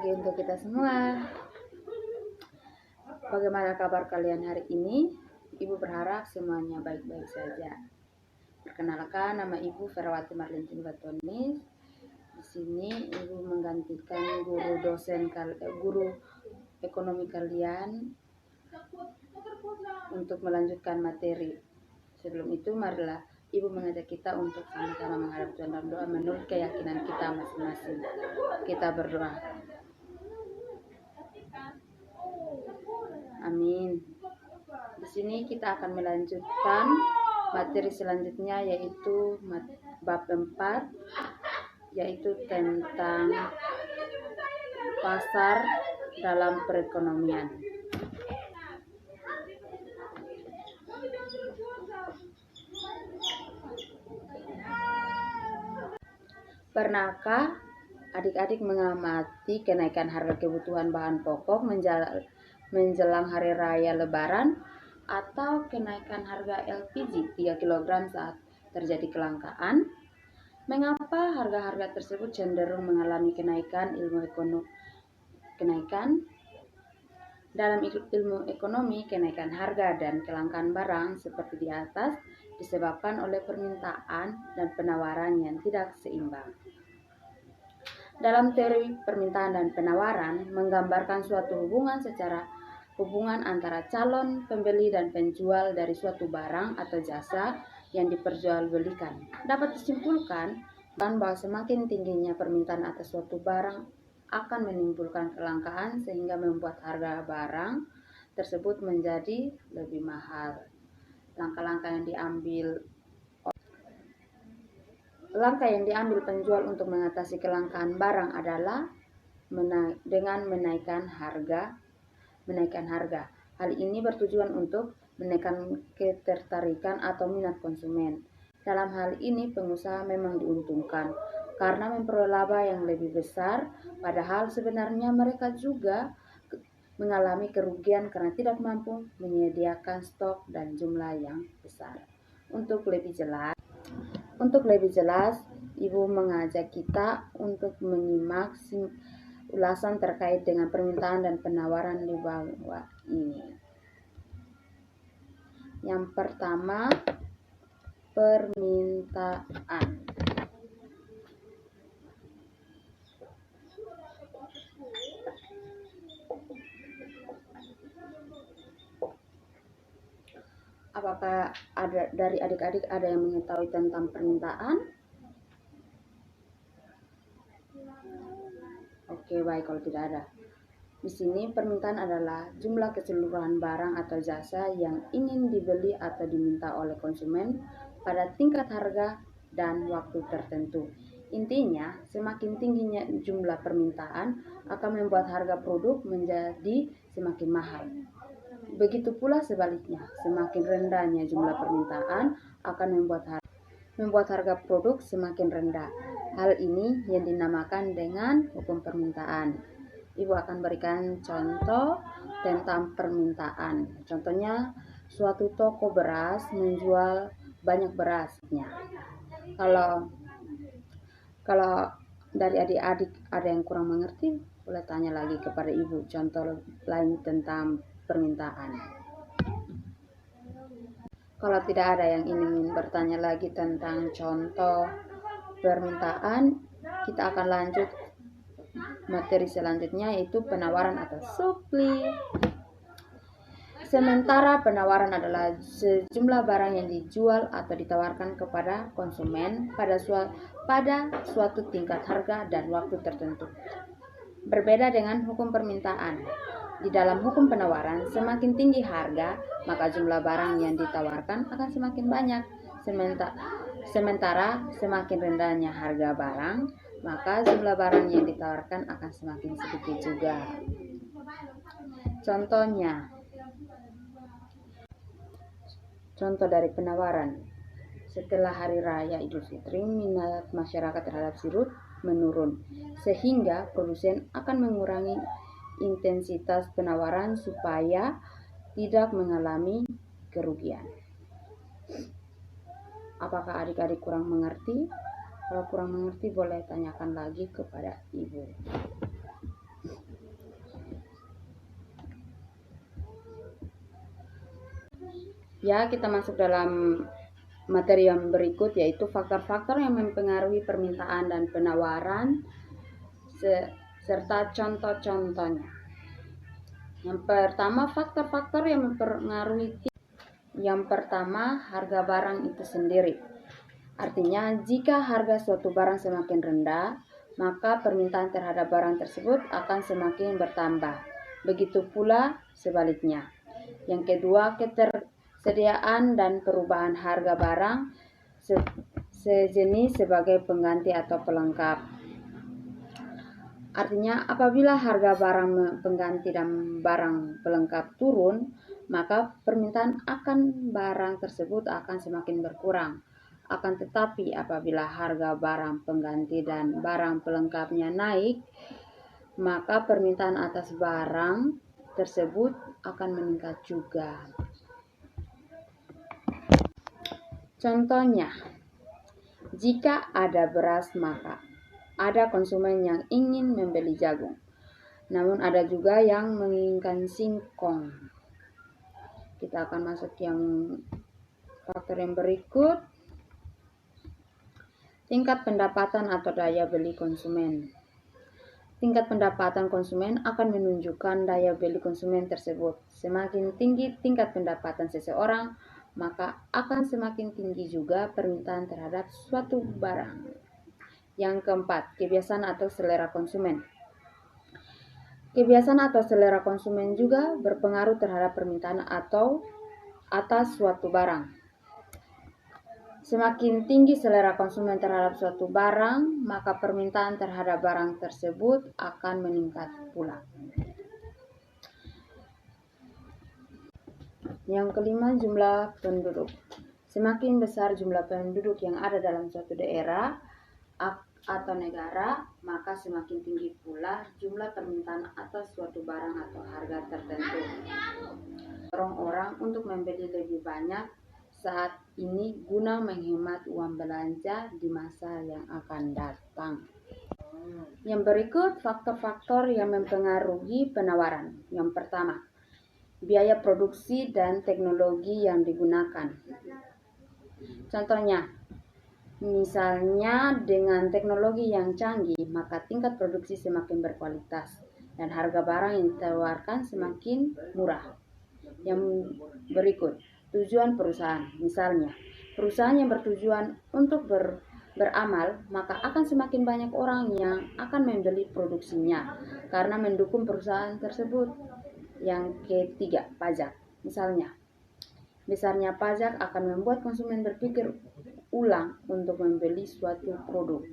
pagi untuk kita semua. Bagaimana kabar kalian hari ini? Ibu berharap semuanya baik-baik saja. Perkenalkan, nama Ibu Ferawati Marlintin Batonis. Di sini Ibu menggantikan guru ekonomi kalian untuk melanjutkan materi. Sebelum itu, marilah Ibu mengajak kita untuk sama-sama menghadap Tuhan dalam doa menurut keyakinan kita masing-masing. Kita berdoa. Amin. Di sini kita akan melanjutkan materi selanjutnya, yaitu bab 4, yaitu tentang pasar dalam perekonomian. Pernahkah adik-adik mengamati kenaikan harga kebutuhan bahan pokok menjelang hari raya Lebaran, atau kenaikan harga LPG 3 kg saat terjadi kelangkaan? Mengapa harga-harga tersebut cenderung mengalami kenaikan? Dalam ilmu ekonomi, kenaikan harga dan kelangkaan barang seperti di atas disebabkan oleh permintaan dan penawaran yang tidak seimbang. Dalam teori permintaan dan penawaran menggambarkan suatu hubungan antara calon pembeli dan penjual dari suatu barang atau jasa yang diperjualbelikan. Dapat disimpulkan bahwa semakin tingginya permintaan atas suatu barang akan menimbulkan kelangkaan sehingga membuat harga barang tersebut menjadi lebih mahal. Langkah yang diambil penjual untuk mengatasi kelangkaan barang adalah dengan menaikkan harga. Hal ini bertujuan untuk menekan ketertarikan atau minat konsumen. Dalam hal ini pengusaha memang diuntungkan karena memperoleh laba yang lebih besar, padahal sebenarnya mereka juga mengalami kerugian karena tidak mampu menyediakan stok dan jumlah yang besar. Untuk lebih jelas, Ibu mengajak kita untuk menyimak ulasan terkait dengan permintaan dan penawaran di bawah ini. Yang pertama, permintaan. Apakah dari adik-adik ada yang mengetahui tentang permintaan? Oke, baik kalau tidak ada. Di sini permintaan adalah jumlah keseluruhan barang atau jasa yang ingin dibeli atau diminta oleh konsumen pada tingkat harga dan waktu tertentu. Intinya, semakin tingginya jumlah permintaan akan membuat harga produk menjadi semakin mahal. Begitu pula sebaliknya, semakin rendahnya jumlah permintaan akan membuat harga produk semakin rendah. Hal ini yang dinamakan dengan hukum permintaan. Ibu akan berikan contoh tentang permintaan. Contohnya, suatu toko beras menjual banyak berasnya. Kalau dari adik-adik ada yang kurang mengerti, boleh tanya lagi kepada Ibu contoh lain tentang permintaan. Kalau tidak ada yang ingin bertanya lagi tentang contoh permintaan, kita akan lanjut materi selanjutnya, yaitu penawaran atau supply. Sementara penawaran adalah sejumlah barang yang dijual atau ditawarkan kepada konsumen pada suatu tingkat harga dan waktu tertentu. Berbeda dengan hukum permintaan. Di dalam hukum penawaran, semakin tinggi harga, maka jumlah barang yang ditawarkan akan semakin banyak. Sementara semakin rendahnya harga barang, maka jumlah barang yang ditawarkan akan semakin sedikit juga. Contoh dari penawaran. Setelah Hari Raya Idul Fitri, minat masyarakat terhadap sirop menurun, sehingga produsen akan mengurangi intensitas penawaran supaya tidak mengalami kerugian. Apakah adik-adik kurang mengerti? Kalau kurang mengerti, boleh tanyakan lagi kepada Ibu. Ya, kita masuk dalam materi yang berikut, yaitu faktor-faktor yang mempengaruhi permintaan dan penawaran serta contoh-contohnya. Yang pertama, faktor-faktor yang mempengaruhi. Yang pertama, harga barang itu sendiri. Artinya, jika harga suatu barang semakin rendah, maka permintaan terhadap barang tersebut akan semakin bertambah. Begitu pula sebaliknya. Yang kedua, ketersediaan dan perubahan harga barang sejenis sebagai pengganti atau pelengkap. Artinya, apabila harga barang pengganti dan barang pelengkap turun, maka permintaan akan barang tersebut akan semakin berkurang. Akan tetapi, apabila harga barang pengganti dan barang pelengkapnya naik, maka permintaan atas barang tersebut akan meningkat juga. Contohnya, jika ada beras, maka ada konsumen yang ingin membeli jagung, namun ada juga yang menginginkan singkong. Kita akan masuk yang faktor yang berikut. Tingkat pendapatan atau daya beli konsumen. Tingkat pendapatan konsumen akan menunjukkan daya beli konsumen tersebut. Semakin tinggi tingkat pendapatan seseorang, maka akan semakin tinggi juga permintaan terhadap suatu barang. Yang keempat, kebiasaan atau selera konsumen. Kebiasaan atau selera konsumen juga berpengaruh terhadap permintaan atau atas suatu barang. Semakin tinggi selera konsumen terhadap suatu barang, maka permintaan terhadap barang tersebut akan meningkat pula. Yang kelima, jumlah penduduk. Semakin besar jumlah penduduk yang ada dalam suatu daerah atau negara, maka semakin tinggi pula jumlah permintaan atas suatu barang atau harga tertentu. Orang-orang untuk membeli lebih banyak saat ini guna menghemat uang belanja di masa yang akan datang. Yang berikut faktor-faktor yang mempengaruhi penawaran. Yang pertama, biaya produksi dan teknologi yang digunakan. Contohnya, misalnya dengan teknologi yang canggih, maka tingkat produksi semakin berkualitas dan harga barang yang ditawarkan semakin murah. Yang berikut, tujuan perusahaan. Misalnya, perusahaan yang bertujuan untuk beramal, maka akan semakin banyak orang yang akan membeli produksinya karena mendukung perusahaan tersebut. Yang ketiga, pajak. Misalnya, besarnya pajak akan membuat konsumen berpikir ulang untuk membeli suatu produk.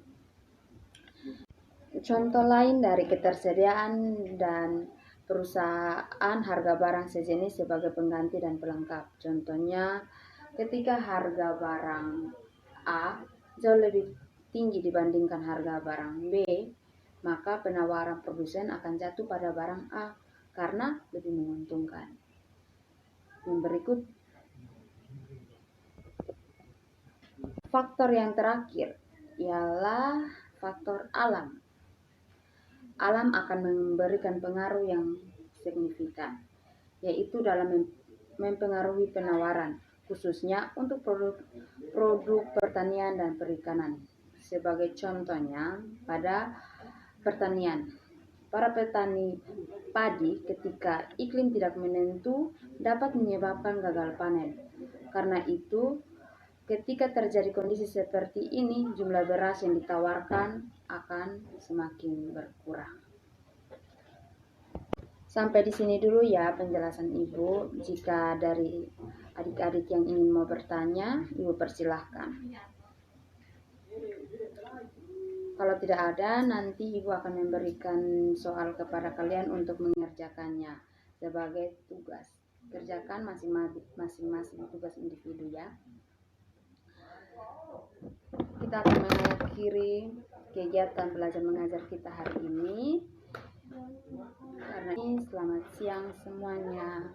Contoh lain dari ketersediaan dan perusahaan harga barang sejenis sebagai pengganti dan pelengkap. Contohnya, ketika harga barang A jauh lebih tinggi dibandingkan harga barang B, maka penawaran produsen akan jatuh pada barang A karena lebih menguntungkan. Yang berikut, faktor yang terakhir ialah faktor alam. Alam akan memberikan pengaruh yang signifikan, yaitu dalam mempengaruhi penawaran, khususnya untuk produk pertanian dan perikanan. Sebagai contohnya, pada pertanian, para petani padi ketika iklim tidak menentu dapat menyebabkan gagal panen. Karena itu, ketika terjadi kondisi seperti ini, jumlah beras yang ditawarkan akan semakin berkurang. Sampai di sini dulu ya penjelasan Ibu. Jika dari adik-adik yang ingin mau bertanya, Ibu persilahkan. Kalau tidak ada, nanti Ibu akan memberikan soal kepada kalian untuk mengerjakannya sebagai tugas. Kerjakan masing-masing tugas individu ya. Kita akan mengakhiri kegiatan belajar mengajar kita hari ini. Karena ini selamat siang semuanya.